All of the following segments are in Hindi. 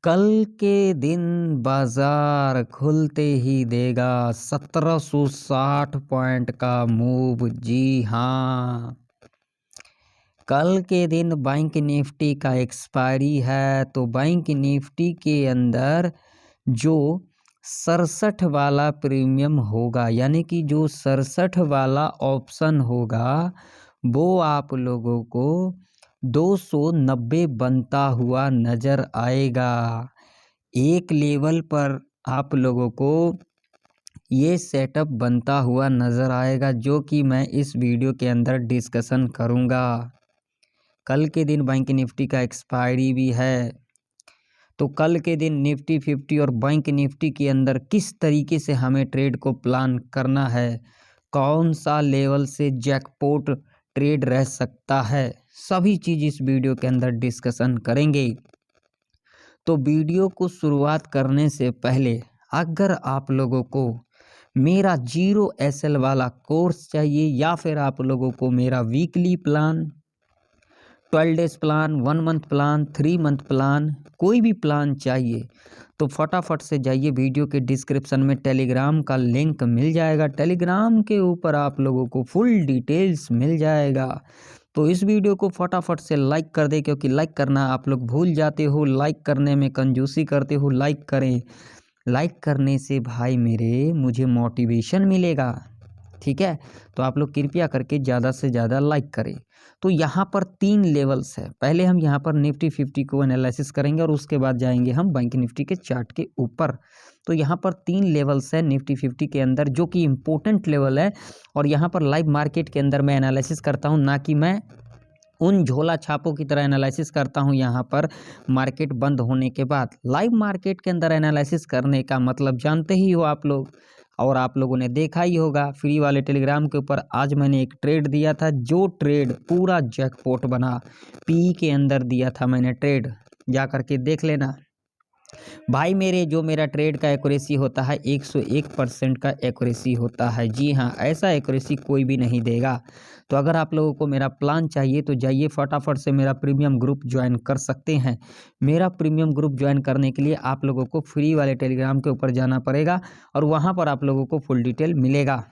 कल के दिन बाजार खुलते ही देगा 1760 पॉइंट का मूव। जी हाँ, कल के दिन बैंक निफ्टी का एक्सपायरी है, तो बैंक निफ्टी के अंदर जो 67 वाला प्रीमियम होगा, यानी कि जो 67 वाला ऑप्शन होगा, वो आप लोगों को 290 बनता हुआ नज़र आएगा। एक लेवल पर आप लोगों को ये सेटअप बनता हुआ नज़र आएगा, जो कि मैं इस वीडियो के अंदर डिस्कशन करूँगा। कल के दिन बैंक निफ्टी का एक्सपायरी भी है, तो कल के दिन निफ्टी 50 और बैंक निफ्टी के अंदर किस तरीके से हमें ट्रेड को प्लान करना है, कौन सा लेवल से जैकपॉट ट्रेड रह सकता है, सभी चीज़ इस वीडियो के अंदर डिस्कशन करेंगे। तो वीडियो को शुरुआत करने से पहले अगर आप लोगों को मेरा 0SL वाला कोर्स चाहिए, या फिर आप लोगों को मेरा weekly plan, 12 days plan, 1 month plan, 3 month plan, कोई भी प्लान चाहिए, तो फटाफट से जाइए। वीडियो के डिस्क्रिप्शन में टेलीग्राम का लिंक मिल जाएगा, टेलीग्राम के ऊपर आप लोगों को फुल डिटेल्स मिल जाएगा। तो इस वीडियो को फटाफट से लाइक कर दे, क्योंकि लाइक करना आप लोग भूल जाते हो, लाइक करने में कंजूसी करते हो। लाइक करें, लाइक करने से भाई मेरे मुझे मोटिवेशन मिलेगा, ठीक है। तो आप लोग कृपया करके ज़्यादा से ज़्यादा लाइक करें। तो यहाँ पर 3 लेवल्स है, पहले हम यहाँ पर निफ्टी 50 को एनालिसिस करेंगे और उसके बाद जाएंगे हम बैंक निफ्टी के चार्ट के ऊपर। तो यहाँ पर 3 लेवल्स है निफ्टी 50 के अंदर, जो कि इम्पोर्टेंट लेवल है, और यहाँ पर लाइव मार्केट के अंदर मैं एनालिसिस करता हूँ, ना कि मैं उन झोला छापों की तरह एनालिसिस करता हूँ। यहाँ पर मार्केट बंद होने के बाद लाइव मार्केट के अंदर एनालिसिस करने का मतलब जानते ही हो आप लोग, और आप लोगों ने देखा ही होगा फ्री वाले टेलीग्राम के ऊपर। आज मैंने एक ट्रेड दिया था, जो ट्रेड पूरा जैकपॉट बना, पी के अंदर दिया था मैंने ट्रेड, जा करके देख लेना भाई मेरे। जो मेरा ट्रेड का एक्यूरेसी होता है 101% का एक्यूरेसी होता है। जी हाँ, ऐसा एक्यूरेसी कोई भी नहीं देगा। तो अगर आप लोगों को मेरा प्लान चाहिए तो जाइए फटाफट से मेरा प्रीमियम ग्रुप ज्वाइन कर सकते हैं। मेरा प्रीमियम ग्रुप ज्वाइन करने के लिए आप लोगों को फ्री वाले टेलीग्राम के ऊपर जाना पड़ेगा, और वहाँ पर आप लोगों को फुल डिटेल मिलेगा,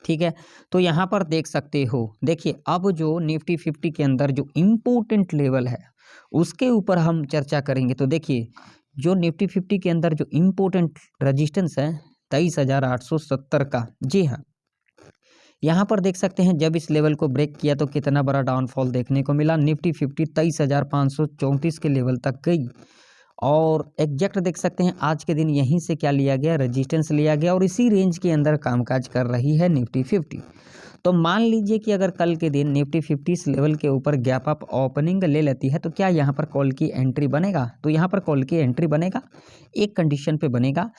ठीक है। तो यहाँ पर देख सकते हो, देखिए अब जो निफ्टी 50 के अंदर जो इम्पोर्टेंट लेवल है उसके ऊपर हम चर्चा करेंगे। तो देखिए जो निफ्टी 50 के अंदर जो इम्पोर्टेंट रजिस्टेंस है 23,870 का, जी हाँ, यहाँ पर देख सकते हैं जब इस लेवल को ब्रेक किया तो कितना बड़ा डाउनफॉल देखने को मिला। निफ्टी 50 23,534 के लेवल तक गई, और एग्जैक्ट देख सकते हैं आज के दिन यहीं से क्या लिया गया, रेजिस्टेंस लिया गया, और इसी रेंज के अंदर कामकाज कर रही है निफ्टी 50। तो मान लीजिए कि अगर कल के दिन निफ्टी 50 इस लेवल के ऊपर गैप अप ओपनिंग ले लेती है, तो क्या यहाँ पर कॉल की एंट्री बनेगा? तो यहाँ पर कॉल की एंट्री बनेगा, एक कंडीशन पे बनेगा।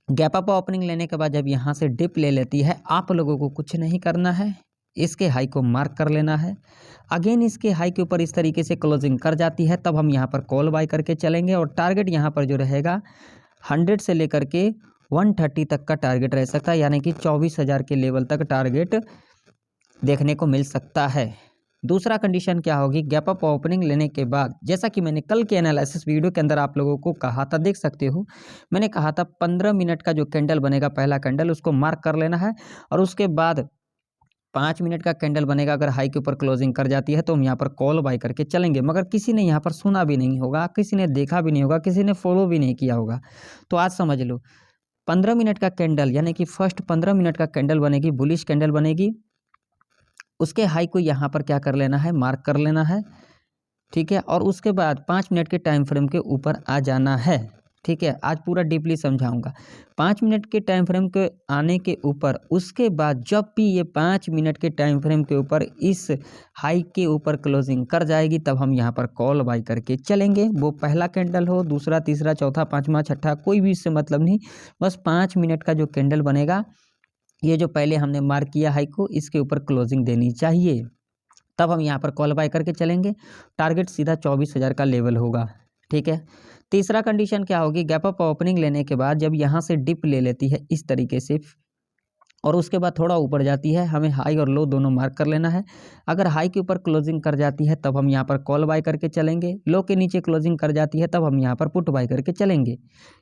गैप अप ओपनिंग लेने के बाद जब यहाँ से डिप ले लेती है, आप लोगों को कुछ नहीं करना है, इसके हाई को मार्क कर लेना है। अगेन इसके हाई के ऊपर इस तरीके से क्लोजिंग कर जाती है, तब हम यहाँ पर कॉल बाय करके चलेंगे, और टारगेट यहाँ पर जो रहेगा 100 से लेकर के 130 तक का टारगेट रह सकता है, यानी कि 24,000 के लेवल तक टारगेट देखने को मिल सकता है। दूसरा कंडीशन क्या होगी, गैप अप ओपनिंग लेने के बाद, जैसा कि मैंने कल के एनालिसिस वीडियो के अंदर आप लोगों को कहा था, देख सकते हो मैंने कहा था 15 मिनट का जो कैंडल बनेगा, पहला कैंडल, उसको मार्क कर लेना है, और उसके बाद 5 मिनट का कैंडल बनेगा। अगर हाई के ऊपर क्लोजिंग कर जाती है तो हम यहाँ पर कॉल बाय करके चलेंगे, मगर किसी ने यहाँ पर सुना भी नहीं होगा, किसी ने देखा भी नहीं होगा, किसी ने फॉलो भी नहीं किया होगा। तो आज समझ लो 15 मिनट का कैंडल, यानी कि फर्स्ट 15 मिनट का कैंडल बनेगी, बुलिश कैंडल बनेगी, उसके हाई को यहाँ पर क्या कर लेना है, मार्क कर लेना है, ठीक है। और उसके बाद 5 मिनट के टाइम फ्रेम के ऊपर आ जाना है, ठीक है। आज पूरा डीपली समझाऊंगा 5 मिनट के टाइम फ्रेम के आने के ऊपर। उसके बाद जब भी ये 5 मिनट के टाइम फ्रेम के ऊपर इस हाई के ऊपर क्लोजिंग कर जाएगी, तब हम यहाँ पर कॉल बाय करके चलेंगे। वो पहला कैंडल हो, दूसरा, तीसरा, चौथा, पाँचवा, छठा, कोई भी इससे मतलब नहीं, बस 5 मिनट का जो कैंडल बनेगा, ये जो पहले हमने मार्क किया हाई को, इसके ऊपर क्लोजिंग देनी चाहिए, तब हम यहाँ पर कॉल बाय करके चलेंगे। टारगेट सीधा 24,000 का लेवल होगा, ठीक है। तीसरा कंडीशन क्या होगी, गैप अप ओपनिंग लेने के बाद जब यहाँ से डिप ले लेती है इस तरीके से, और उसके बाद थोड़ा ऊपर जाती है, हमें हाई और लो दोनों मार्क कर लेना है। अगर हाई के ऊपर क्लोजिंग कर जाती है तब हम यहाँ पर कॉल बाय करके चलेंगे, लो के नीचे क्लोजिंग कर जाती है तब हम यहाँ पर पुट बाय करके चलेंगे।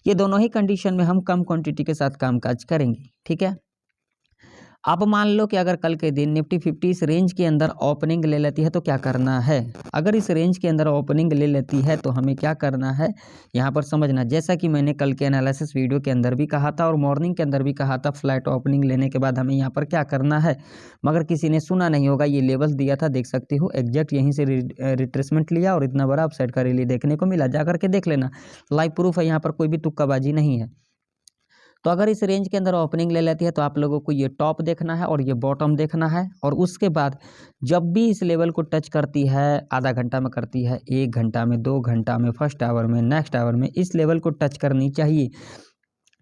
ये दोनों ही कंडीशन में हम कम क्वांटिटी के साथ कामकाज करेंगे, ठीक है। अब मान लो कि अगर कल के दिन निफ्टी 50 इस रेंज के अंदर ओपनिंग ले लेती है तो क्या करना है। अगर इस रेंज के अंदर ओपनिंग ले लेती है तो हमें क्या करना है यहाँ पर समझना। जैसा कि मैंने कल के एनालिसिस वीडियो के अंदर भी कहा था और मॉर्निंग के अंदर भी कहा था, फ्लैट ओपनिंग लेने के बाद हमें यहाँ पर क्या करना है, मगर किसी ने सुना नहीं होगा। ये लेवल दिया था, देख सकते हो, एग्जैक्ट यहीं से रिट्रेसमेंट लिया और इतना बड़ा अपसाइड का रैली देखने को मिला। जा करके देख लेना, लाइव प्रूफ है, यहाँ पर कोई भी तुक्काबाजी नहीं है। तो अगर इस रेंज के अंदर ओपनिंग ले लेती है तो आप लोगों को ये टॉप देखना है और ये बॉटम देखना है। और उसके बाद जब भी इस लेवल को टच करती है, आधा घंटा में करती है, 1 घंटा में, 2 घंटा में, फर्स्ट आवर में, नेक्स्ट आवर में, इस लेवल को टच करनी चाहिए।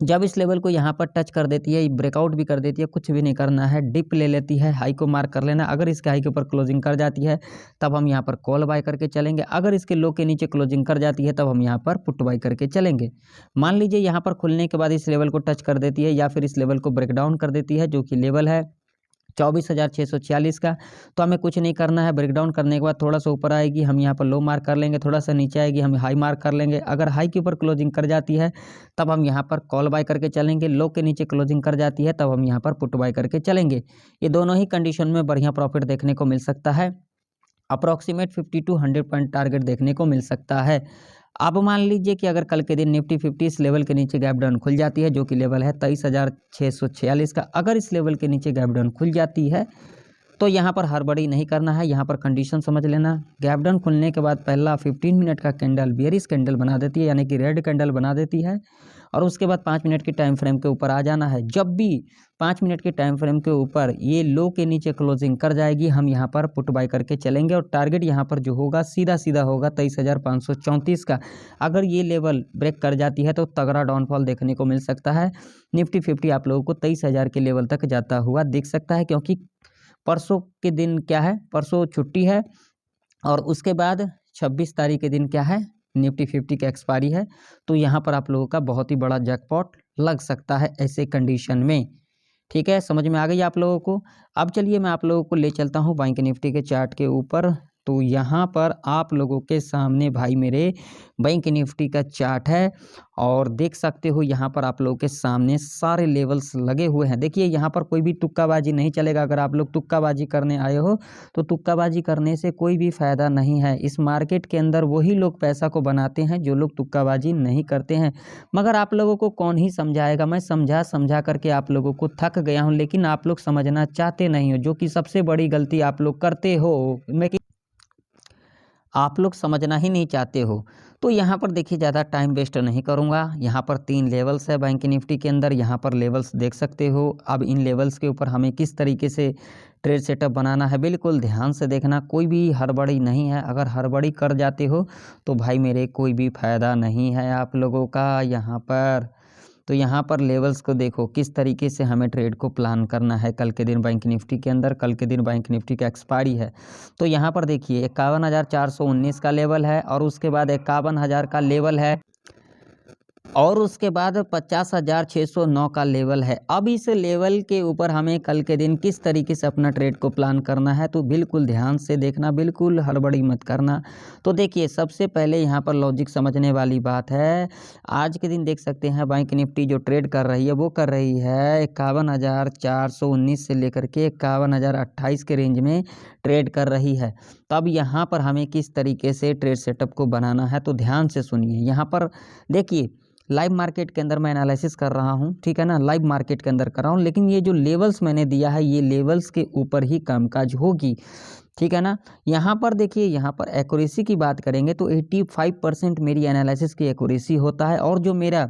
जब इस लेवल को यहाँ पर टच कर देती है, ब्रेकआउट भी कर देती है, कुछ भी नहीं करना है, डिप ले लेती है, हाई को मार्क कर लेना। अगर इसके हाई के ऊपर क्लोजिंग कर जाती है तब हम यहाँ पर कॉल बाय करके चलेंगे। अगर इसके लो के नीचे क्लोजिंग कर जाती है तब हम यहाँ पर पुट बाय करके चलेंगे। मान लीजिए यहाँ पर खुलने के बाद इस लेवल को टच कर देती है या फिर इस लेवल को ब्रेक डाउन कर देती है, जो कि लेवल है 24,646 का, तो हमें कुछ नहीं करना है। ब्रेकडाउन करने के बाद थोड़ा सा ऊपर आएगी, हम यहाँ पर लो मार्क कर लेंगे, थोड़ा सा नीचे आएगी, हम हाई मार्क कर लेंगे। अगर हाई के ऊपर क्लोजिंग कर जाती है तब हम यहाँ पर कॉल बाय करके चलेंगे, लो के नीचे क्लोजिंग कर जाती है तब हम यहाँ पर पुट बाय करके चलेंगे। ये दोनों ही कंडीशन में बढ़िया प्रॉफिट देखने को मिल सकता है। अप्रॉक्सीमेट 50 to 100 पॉइंट टारगेट देखने को मिल सकता है। अब मान लीजिए कि अगर कल के दिन निफ्टी 50 इस लेवल के नीचे गैप डाउन खुल जाती है, जो कि लेवल है 23,646 का। अगर इस लेवल के नीचे गैप डाउन खुल जाती है तो यहाँ पर हड़बड़ी नहीं करना है, यहाँ पर कंडीशन समझ लेना। गैप डाउन खुलने के बाद पहला 15 मिनट का कैंडल बेयरिश कैंडल बना देती है, यानी कि रेड कैंडल बना देती है। और उसके बाद 5 मिनट की टाइम फ्रेम के ऊपर आ जाना है। जब भी 5 मिनट के टाइम फ्रेम के ऊपर ये लो के नीचे क्लोजिंग कर जाएगी, हम यहाँ पर पुट बाय करके चलेंगे। और टारगेट यहाँ पर जो होगा सीधा सीधा होगा 23,534 का। अगर ये लेवल ब्रेक कर जाती है तो तगड़ा डाउनफॉल देखने को मिल सकता है। निफ्टी 50 आप लोगों को 23,000 के लेवल तक जाता हुआ दिख सकता है, क्योंकि परसों के दिन क्या है, परसों छुट्टी है और उसके बाद 26 तारीख के दिन क्या है, निफ्टी 50 का एक्सपायरी है। तो यहाँ पर आप लोगों का बहुत ही बड़ा जैकपॉट लग सकता है ऐसे कंडीशन में। ठीक है, समझ में आ गई आप लोगों को। अब चलिए मैं आप लोगों को ले चलता हूँ बैंक निफ्टी के चार्ट के ऊपर। तो यहाँ पर आप लोगों के सामने भाई मेरे बैंक निफ्टी का चार्ट है और देख सकते हो यहाँ पर आप लोगों के सामने सारे लेवल्स लगे हुए हैं। देखिए यहाँ पर कोई भी तुक्काबाजी नहीं चलेगा। अगर आप लोग तुक्काबाजी करने आए हो तो तुक्काबाजी करने से कोई भी फ़ायदा नहीं है। इस मार्केट के अंदर वही लोग पैसा को बनाते हैं जो लोग तुक्काबाजी नहीं करते हैं। मगर आप लोगों को कौन ही समझाएगा, मैं समझा समझा करके आप लोगों को थक गया हूँ, लेकिन आप लोग समझना चाहते नहीं हो, जो कि सबसे बड़ी गलती आप लोग करते हो। मैं आप लोग समझना ही नहीं चाहते हो। तो यहाँ पर देखिए ज़्यादा टाइम वेस्ट नहीं करूँगा। यहाँ पर 3 लेवल्स है बैंक निफ्टी के अंदर, यहाँ पर लेवल्स देख सकते हो। अब इन लेवल्स के ऊपर हमें किस तरीके से ट्रेड सेटअप बनाना है, बिल्कुल ध्यान से देखना, कोई भी हड़बड़ी नहीं है। अगर हड़बड़ी कर जाते हो तो भाई मेरे कोई भी फ़ायदा नहीं है आप लोगों का यहाँ पर। तो यहाँ पर लेवल्स को देखो किस तरीके से हमें ट्रेड को प्लान करना है कल के दिन बैंक निफ्टी के अंदर। कल के दिन बैंक निफ्टी का एक्सपायरी है, तो यहाँ पर देखिए 51,419 का लेवल है और उसके बाद 51,000 का लेवल है और उसके बाद 50,609 का लेवल है। अब इस लेवल के ऊपर हमें कल के दिन किस तरीके से अपना ट्रेड को प्लान करना है, तो बिल्कुल ध्यान से देखना, बिल्कुल हड़बड़ी मत करना। तो देखिए सबसे पहले यहाँ पर लॉजिक समझने वाली बात है। आज के दिन देख सकते हैं बैंक निफ्टी जो ट्रेड कर रही है वो कर रही है 51,419 से लेकर के 51,028 के रेंज में ट्रेड कर रही है। तब यहाँ पर हमें किस तरीके से ट्रेड सेटअप को बनाना है, तो ध्यान से सुनिए। यहाँ पर देखिए लाइव मार्केट के अंदर मैं एनालिसिस कर रहा हूँ, ठीक है ना, लाइव मार्केट के अंदर कर रहा हूँ, लेकिन ये जो लेवल्स मैंने दिया है ये लेवल्स के ऊपर ही कामकाज होगी, ठीक है ना। यहाँ पर देखिए, यहाँ पर एक्यूरेसी की बात करेंगे तो 85% मेरी एनालिसिस की एक्यूरेसी होता है। और जो मेरा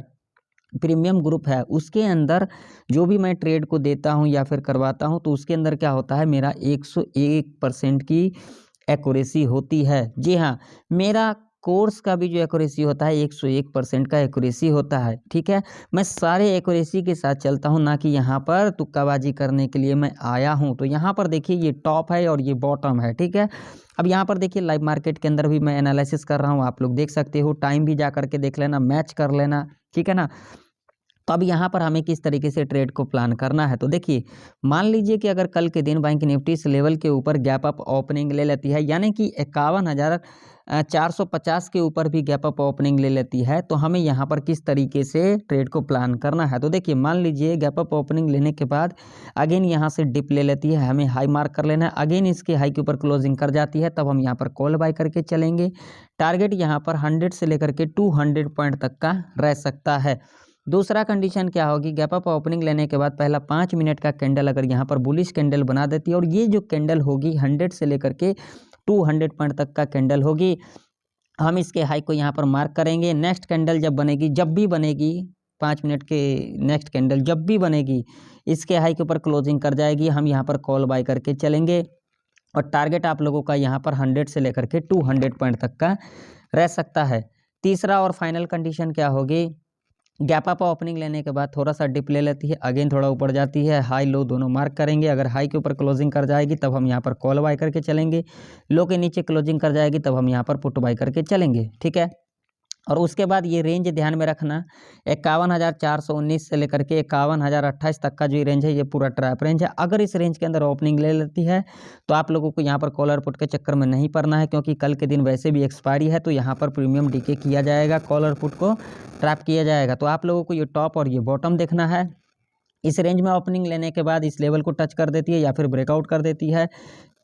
प्रीमियम ग्रुप है उसके अंदर जो भी मैं ट्रेड को देता हूँ या फिर करवाता हूँ तो उसके अंदर क्या होता है, मेरा 101% की एक्यूरेसी होती है। जी हाँ, मेरा कोर्स का भी जो एक्यूरेसी होता है 101% का एक्यूरेसी होता है, ठीक है। मैं सारे एक्यूरेसी के साथ चलता हूँ, ना कि यहाँ पर तुक्काबाजी करने के लिए मैं आया हूँ। तो यहाँ पर देखिए ये टॉप है और ये बॉटम है, ठीक है। अब यहाँ पर देखिए लाइव मार्केट के अंदर भी मैं एनालिसिस कर रहा हूँ, आप लोग देख सकते हो, टाइम भी जा करके देख लेना, मैच कर लेना, ठीक है ना। तो अब यहाँ पर हमें किस तरीके से ट्रेड को प्लान करना है, तो देखिए मान लीजिए कि अगर कल के दिन बैंक निफ्टी इस लेवल के ऊपर गैप अप ओपनिंग ले लेती है, यानी कि 51,450 के ऊपर भी गैप अप ओपनिंग ले लेती है, तो हमें यहाँ पर किस तरीके से ट्रेड को प्लान करना है। तो देखिए मान लीजिए गैप अप ओपनिंग लेने के बाद अगेन यहाँ से डिप ले लेती है, हमें हाई मार्क कर लेना है, अगेन इसके हाई के ऊपर क्लोजिंग कर जाती है, तब हम यहाँ पर कॉल बाय करके चलेंगे। टारगेट यहाँ पर 100 से लेकर के 200 पॉइंट तक का रह सकता है। दूसरा कंडीशन क्या होगी, गैप अप ओपनिंग लेने के बाद पहला 5 मिनट का कैंडल अगर यहाँ पर बुलिश कैंडल बना देती है और ये जो कैंडल होगी 100 से लेकर के 200 पॉइंट तक का कैंडल होगी, हम इसके हाई को यहाँ पर मार्क करेंगे। नेक्स्ट कैंडल जब बनेगी, जब भी बनेगी 5 मिनट के नेक्स्ट कैंडल जब भी बनेगी इसके हाई के ऊपर क्लोजिंग कर जाएगी, हम यहाँ पर कॉल बाय करके चलेंगे और टारगेट आप लोगों का यहाँ पर 100 से लेकर के 200 पॉइंट तक का रह सकता है। तीसरा और फाइनल कंडीशन क्या होगी, गैप अप ओपनिंग लेने के बाद थोड़ा सा डिप ले लेती है, अगेन थोड़ा ऊपर जाती है, हाई लो दोनों मार्क करेंगे। अगर हाई के ऊपर क्लोजिंग कर जाएगी तब हम यहाँ पर कॉल बाय करके चलेंगे, लो के नीचे क्लोजिंग कर जाएगी तब हम यहाँ पर पुट बाय करके चलेंगे, ठीक है। और उसके बाद ये रेंज ध्यान में रखना, 51,419 से लेकर के 51,028 तक का जो रेंज है ये पूरा ट्रैप रेंज है। अगर इस रेंज के अंदर ओपनिंग ले लेती है तो आप लोगों को यहाँ पर कॉलर पुट के चक्कर में नहीं पड़ना है, क्योंकि कल के दिन वैसे भी एक्सपायरी है, तो यहाँ पर प्रीमियम डीके किया जाएगा, कॉलर पुट को ट्रैप किया जाएगा। तो आप लोगों को ये टॉप और ये बॉटम देखना है। इस रेंज में ओपनिंग लेने के बाद इस लेवल को टच कर देती है या फिर ब्रेकआउट कर देती है,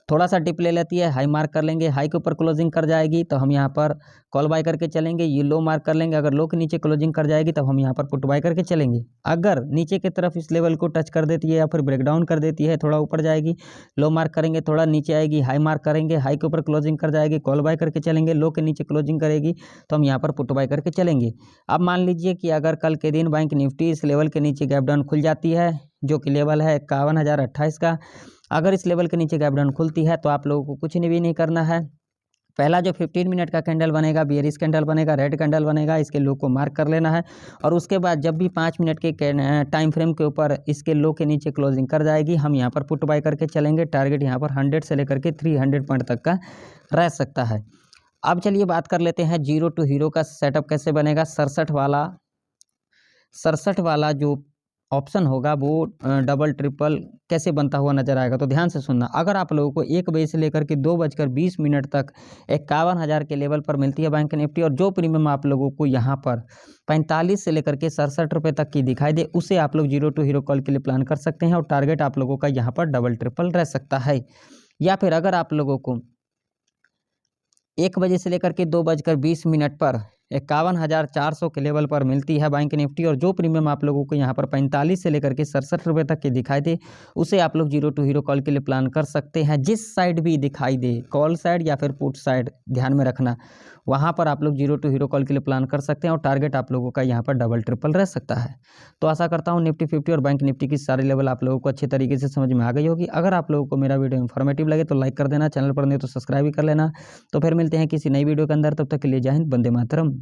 थोड़ा सा डिप ले लेती है, हाई मार्क कर लेंगे, हाई के ऊपर क्लोजिंग कर जाएगी तो हम यहाँ पर कॉल बाय करके चलेंगे। ये लो मार्क कर लेंगे, अगर लो के नीचे क्लोजिंग कर जाएगी तब हम यहाँ पर पुट बाय करके चलेंगे। अगर नीचे की तरफ इस लेवल को टच कर देती है या फिर ब्रेकडाउन कर देती है, थोड़ा ऊपर जाएगी, लो मार्क करेंगे, थोड़ा नीचे आएगी, हाई मार्क करेंगे, हाई के ऊपर क्लोजिंग कर जाएगी, कॉल बाय करके चलेंगे, लो के नीचे क्लोजिंग करेगी तो हम यहाँ पर पुट बाय करके चलेंगे। अब मान लीजिए कि अगर कल के दिन बैंक निफ्टी इस लेवल के नीचे गैप डाउन खुल जाती है, जो कि लेवल है 51,028 का, अगर इस लेवल के नीचे गैप डाउन खुलती है तो आप लोगों को कुछ भी नहीं करना है। पहला जो 15 मिनट का कैंडल बनेगा, बेयरिश कैंडल बनेगा, रेड कैंडल बनेगा, इसके लो को मार्क कर लेना है और उसके बाद जब भी 5 मिनट के टाइम फ्रेम के ऊपर इसके लो के नीचे क्लोजिंग कर जाएगी, हम यहाँ पर पुट बाय करके चलेंगे। टारगेट यहाँ पर 100 से लेकर के 300 पॉइंट तक का रह सकता है। अब चलिए बात कर लेते हैं जीरो टू हीरो का सेटअप कैसे बनेगा। 67 वाला जो ऑप्शन होगा वो डबल ट्रिपल कैसे बनता हुआ नजर आएगा, तो ध्यान से सुनना। अगर आप लोगों को 1 बजे से लेकर के 2:20 तक 51,000 के लेवल पर मिलती है बैंक निफ्टी और जो प्रीमियम आप लोगों को यहाँ पर 45 से लेकर के 67 रुपये तक की दिखाई दे, उसे आप लोग जीरो टू हीरो कॉल के लिए प्लान कर सकते हैं और टारगेट आप लोगों का यहाँ पर डबल ट्रिपल रह सकता है। या फिर अगर आप लोगों को 1 बजे से लेकर के 2:20 पर 51,400 के लेवल पर मिलती है बैंक निफ्टी और जो प्रीमियम आप लोगों को यहाँ पर 45 से लेकर के 67 रुपये तक की दिखाई दे, उसे आप लोग जीरो टू हीरो कॉल के लिए प्लान कर सकते हैं। जिस साइड भी दिखाई दे, कॉल साइड या फिर पुट साइड, ध्यान में रखना, वहाँ पर आप लोग जीरो टू हीरो कॉल के लिए प्लान कर सकते हैं और टारगेट आप लोगों का यहाँ पर डबल ट्रिपल रह सकता है। तो आशा करता हूँ निफ्टी 50 और बैंक निफ्टी की सारे लेवल आप लोगों को अच्छे तरीके से समझ में आ गई होगी। अगर आप लोगों को मेरा वीडियो इन्फॉर्मेटिव लगे तो लाइक कर देना, चैनल पर नहीं तो सब्सक्राइब भी कर लेना। तो फिर मिलते हैं किसी नई वीडियो के अंदर, तब तक के लिए जय हिंद, वंदे मातरम।